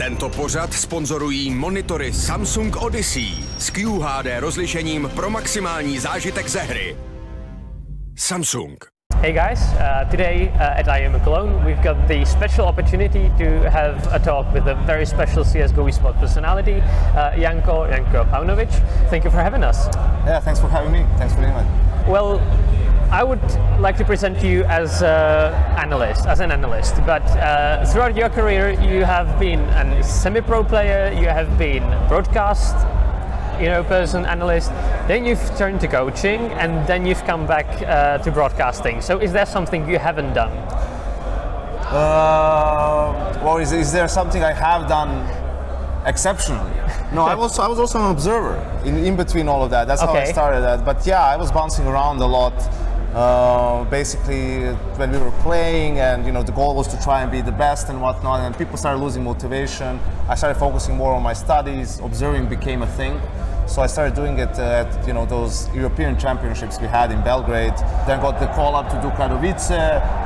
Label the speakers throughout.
Speaker 1: Tento pořad sponzorují monitory Samsung Odyssey s QHD rozlišením pro maximální zážitek ze hry. Samsung.
Speaker 2: Hey guys, today at I Am Cologne we've got the special opportunity to have a talk with a very special CSGO eSport personality, Janko Paunovic. Thank you for having us.
Speaker 3: Yeah, thanks for having me. Thanks for the invite.
Speaker 2: Well, I would like to present you as an analyst, but throughout your career you have been a semi-pro player, you have been broadcast, person, analyst, then you've turned to coaching, and then you've come back to broadcasting. So is there something you haven't done?
Speaker 3: Well, is there something I have done exceptionally? No, I was also an observer in between all of that. That's how I started that. But yeah, I was bouncing around a lot. Basically, when we were playing, and the goal was to try and be the best and whatnot, and people started losing motivation. I started focusing more on my studies. Observing became a thing. So I started doing it at those European championships we had in Belgrade. Then got the call up to do Katowice,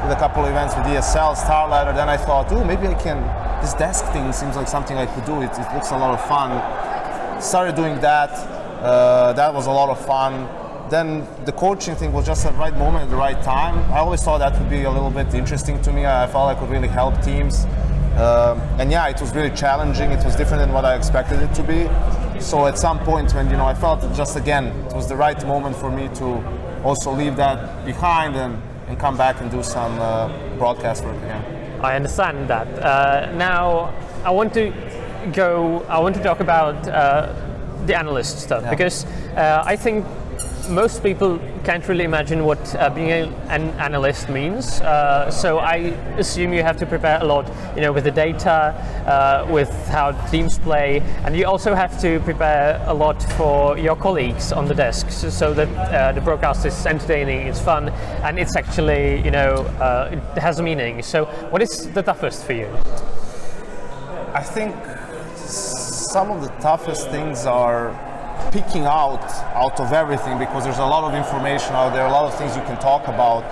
Speaker 3: did a couple of events with ESL, Starlighter. Then I thought, maybe I can. This desk thing seems like something I could do. It looks a lot of fun. Started doing that. That was a lot of fun. Then the coaching thing was just at the right moment, at the right time. I always thought that would be a little bit interesting to me. I felt I could really help teams. And yeah, it was really challenging. It was different than what I expected it to be. So at some point when, I felt it it was the right moment for me to also leave that behind and come back and do some broadcast work again.
Speaker 2: I understand that. Now I want to talk about the analyst stuff, because I think most people can't really imagine what being an analyst means. So I assume you have to prepare a lot, with the data, with how teams play, and you also have to prepare a lot for your colleagues on the desk, so that the broadcast is entertaining, it's fun, and it's actually, it has a meaning. So what is the toughest for you?
Speaker 3: I think some of the toughest things are picking out of everything, because there's a lot of information out there, a lot of things you can talk about.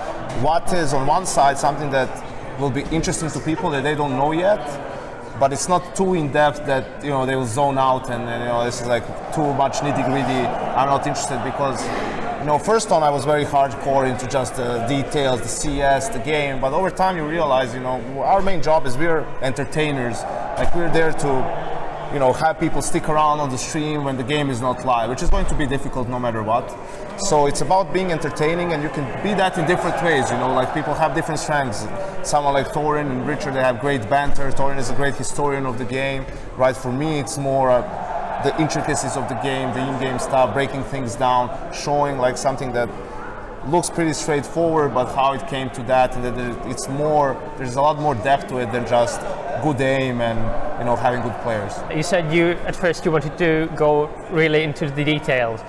Speaker 3: What is on one side something that will be interesting to people that they don't know yet, but it's not too in depth that they will zone out and this is like too much nitty-gritty. I'm not interested, because first on I was very hardcore into just the details, the CS, the game, but over time you realize our main job is we're entertainers. Like, we're there to have people stick around on the stream when the game is not live, which is going to be difficult no matter what. So it's about being entertaining, and you can be that in different ways. Like, people have different strengths. Someone like Thorin and Richard, they have great banter. Thorin is a great historian of the game, right? For me, it's more the intricacies of the game, the in-game stuff, breaking things down, showing like something that looks pretty straightforward, but how it came to that, and that there's a lot more depth to it than just good aim and having good players.
Speaker 2: You said at first you wanted to go really into the details,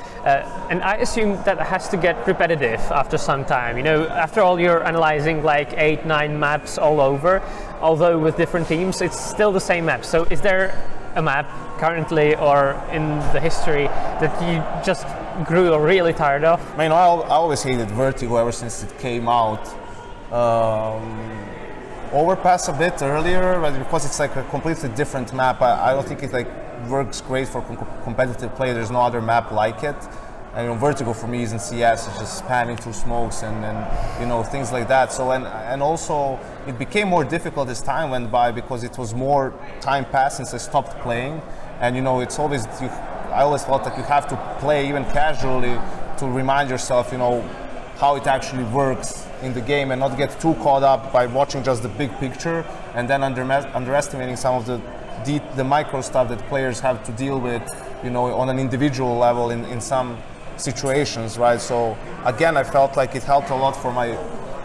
Speaker 2: and I assume that has to get repetitive after some time. After all, you're analyzing like 8-9 maps all over, although with different teams, it's still the same map. So is there a map currently or in the history that you just grew really tired of?
Speaker 3: I always hated Vertigo ever since it came out. Overpass a bit earlier, but because it's like a completely different map, I don't think it works great for competitive play. There's no other map like it. And Vertigo for me is in CS, it's just spamming through smokes and things like that. So and also it became more difficult as time went by, because it was more time passed since I stopped playing. And it's always I always felt like you have to play even casually to remind yourself, how it actually works in the game, and not get too caught up by watching just the big picture and then underestimating some of the micro stuff that players have to deal with, on an individual level in some situations, right? So again, I felt like it helped a lot for my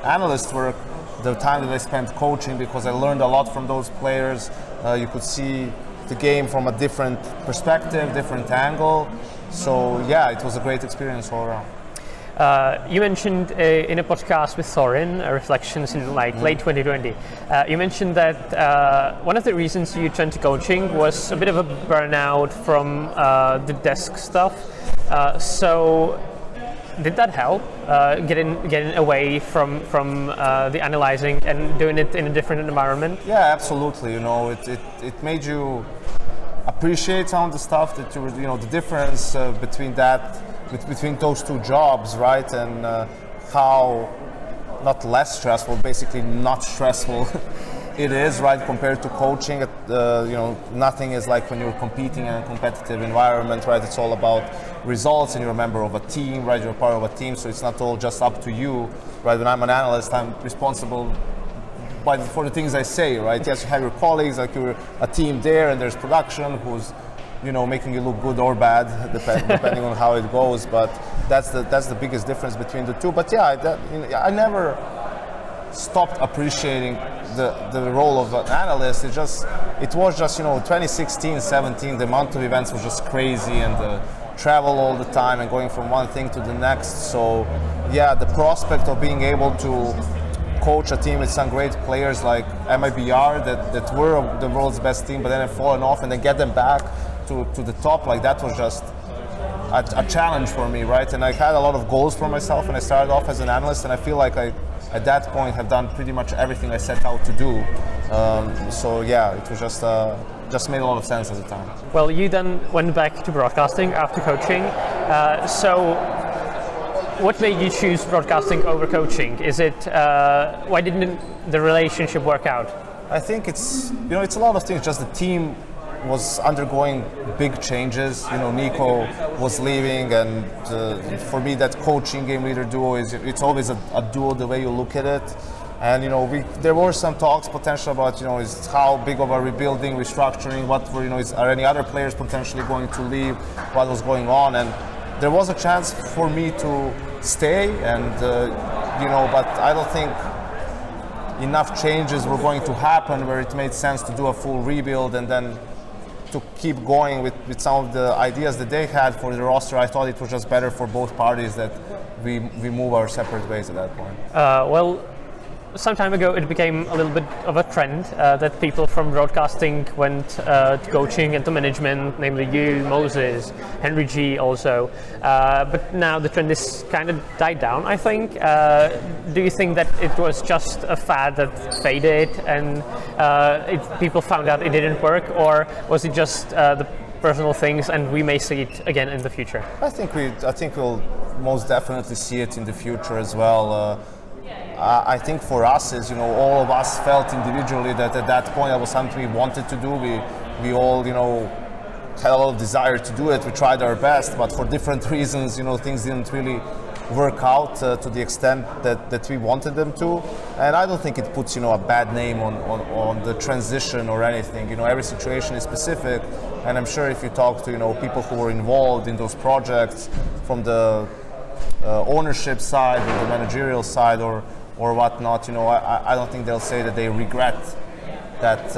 Speaker 3: analyst work, the time that I spent coaching, because I learned a lot from those players. You could see the game from a different perspective, different angle. So yeah, it was a great experience all around.
Speaker 2: You mentioned in a podcast with Thorin, Reflections in late 2020, you mentioned that one of the reasons you turned to coaching was a bit of a burnout from the desk stuff. So did that help getting away from the analyzing and doing it in a different environment?
Speaker 3: Yeah, absolutely. You know, it made you appreciate some of the stuff that the difference between those two jobs, right? And how not less stressful, basically not stressful it is, right, compared to coaching. Nothing is like when you're competing in a competitive environment, right? It's all about results, and you're a member of a team, right? You're part of a team, so it's not all just up to you, right? When I'm an analyst, I'm responsible for the things I say, right? Yes, you have your colleagues, like you're a team there, and there's production who's, making you look good or bad, depending on how it goes. But that's the biggest difference between the two. But yeah, I never stopped appreciating the role of an analyst. It was just 2016, 17, the amount of events was just crazy, and the travel all the time and going from one thing to the next. So yeah, the prospect of being able to coach a team with some great players like MIBR that were the world's best team, but then have fallen off, and then get them back to the top, like that was just a challenge for me, right? And I had a lot of goals for myself, and I started off as an analyst, and I feel like I, at that point, have done pretty much everything I set out to do. So yeah, it was just made a lot of sense at the time.
Speaker 2: Well, you then went back to broadcasting after coaching. So what made you choose broadcasting over coaching? Is it why didn't the relationship work out?
Speaker 3: I think it's a lot of things. Just the team was undergoing big changes. Nico was leaving, and for me, that coaching game leader duo it's always a duo the way you look at it. And there were some talks potential about is how big of a rebuilding, restructuring, are any other players potentially going to leave, what was going on, and there was a chance for me to stay, and but I don't think enough changes were going to happen where it made sense to do a full rebuild and then to keep going with some of the ideas that they had for the roster. I thought it was just better for both parties that we move our separate ways at that point.
Speaker 2: Well, some time ago it became a little bit of a trend that people from broadcasting went to coaching and to management, namely you, Moses, Henry G also. But now the trend is kind of died down, I think. Do you think that it was just a fad that faded and people found out it didn't work, or was it just the personal things and we may see it again in the future?
Speaker 3: I think we'll most definitely see it in the future as well. I think for us, as all of us felt individually that at that point that was something we wanted to do. We all, had a lot of desire to do it. We tried our best, but for different reasons, things didn't really work out to the extent that we wanted them to. And I don't think it puts, a bad name on the transition or anything. Every situation is specific, and I'm sure if you talk to, people who were involved in those projects from the ownership side or the managerial side or whatnot, I don't think they'll say that they regret that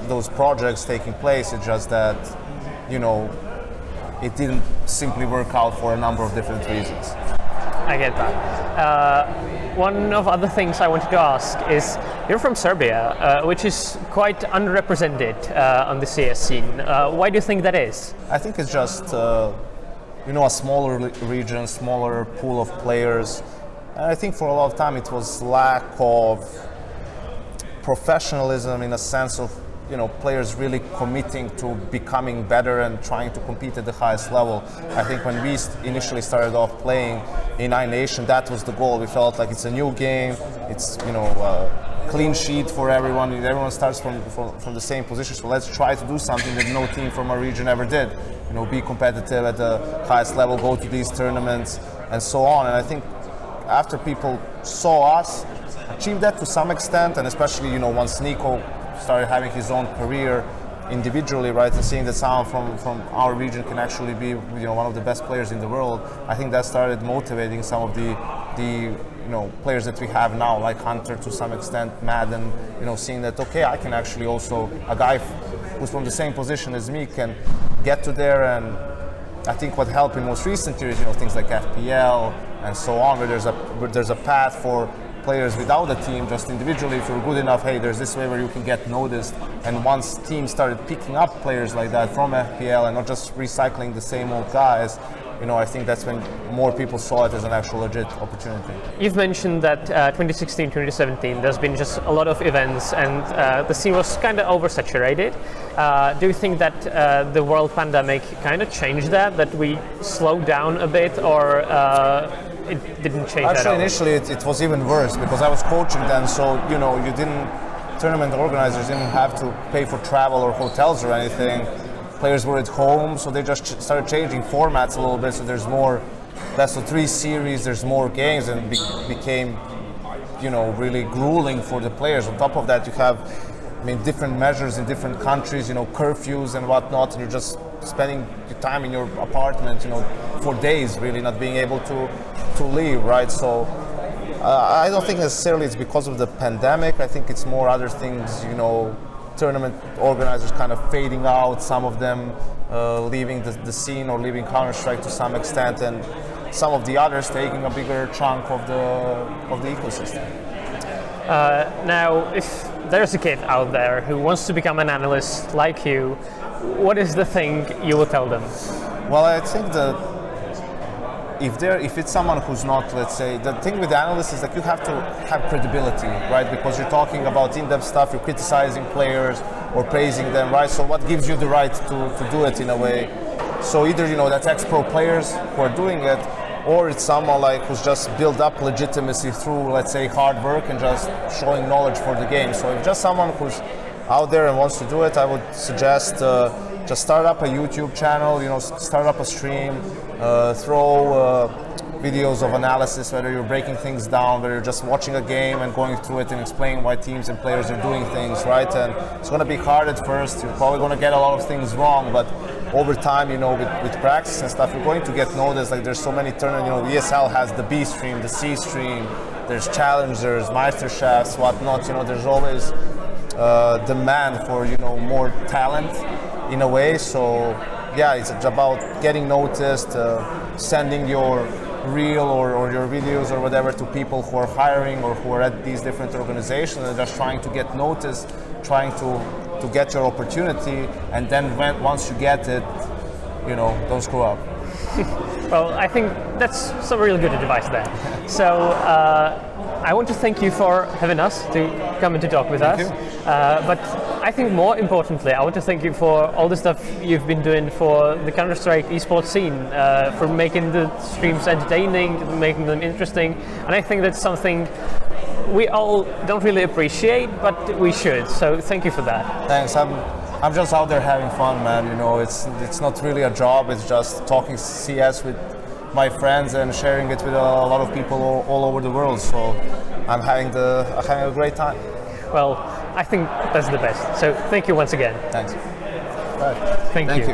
Speaker 3: those projects taking place. It's just that, it didn't simply work out for a number of different reasons.
Speaker 2: I get that. One of other things I wanted to ask is, you're from Serbia, which is quite underrepresented on the CS scene. Why do you think that is?
Speaker 3: I think it's just a smaller region, smaller pool of players. And I think for a lot of time it was lack of professionalism, in a sense of players really committing to becoming better and trying to compete at the highest level. I think when we initially started off playing in iNation, that was the goal. We felt like it's a new game, it's clean sheet for everyone. Everyone starts from the same position, so let's try to do something that no team from our region ever did. Be competitive at the highest level, go to these tournaments, and so on. And I think after people saw us achieve that to some extent, and especially once Nico started having his own career individually, right, and seeing that someone from our region can actually be one of the best players in the world, I think that started motivating some of the players that we have now, like Hunter to some extent, Madden, seeing that, okay, I can actually also, a guy who's from the same position as me can get to there. And I think what helped in most recent years, things like FPL and so on, where there's a path for players without a team, just individually, if you're good enough, hey, there's this way where you can get noticed. And once teams started picking up players like that from FPL and not just recycling the same old guys, I think that's when more people saw it as an actual legit opportunity.
Speaker 2: You've mentioned that 2016, 2017, there's been just a lot of events and the scene was kind of oversaturated. Do you think that the world pandemic kind of changed that we slowed down a bit, or it didn't change at all?
Speaker 3: Actually, initially it was even worse because I was coaching then, so tournament organizers didn't have to pay for travel or hotels or anything. Players were at home, so they just started changing formats a little bit, so there's more best of 3 series, there's more games, and became really grueling for the players. On top of that, you have different measures in different countries, curfews and whatnot, and you're just spending your time in your apartment, for days, really not being able to leave, right? So I don't think necessarily it's because of the pandemic. I think it's more other things, tournament organizers kind of fading out, some of them leaving the scene or leaving Counter-Strike to some extent, and some of the others taking a bigger chunk of the ecosystem.
Speaker 2: Now, if there's a kid out there who wants to become an analyst like you, what is the thing you will tell them?
Speaker 3: Well, I think that if it's someone who's not, let's say, the thing with analysts is that you have to have credibility, right? Because you're talking about in-depth stuff, you're criticizing players or praising them, right? So what gives you the right to do it in a way? So either, that's ex-pro players who are doing it, or it's someone who's just built up legitimacy through, let's say, hard work and just showing knowledge for the game. So if just someone who's out there and wants to do it, I would suggest just start up a YouTube channel, start up a stream, throw videos of analysis, whether you're breaking things down, whether you're just watching a game and going through it and explaining why teams and players are doing things, right? And it's going to be hard at first, you're probably going to get a lot of things wrong, but over time, with practice and stuff, you're going to get noticed. There's so many tournaments, ESL has the B stream, the C stream, there's challengers, Meisterschafts, whatnot, there's always demand for, more talent in a way. So yeah, it's about getting noticed, sending your reel or your videos or whatever to people who are hiring or who are at these different organizations and just trying to get noticed, trying to get your opportunity, and then once you get it, don't screw up.
Speaker 2: Well, I think that's some really good advice there. So I want to thank you for having us to come and to talk with us. But I think more importantly, I want to thank you for all the stuff you've been doing for the Counter-Strike esports scene, for making the streams entertaining, making them interesting. And I think that's something we all don't really appreciate, but we should. So thank you for that.
Speaker 3: Thanks. I'm just out there having fun, man. It's not really a job. It's just talking CS with my friends and sharing it with a lot of people all over the world. So I'm having a great time.
Speaker 2: Well, I think that's the best. So thank you once again.
Speaker 3: Thanks.
Speaker 2: Thank you.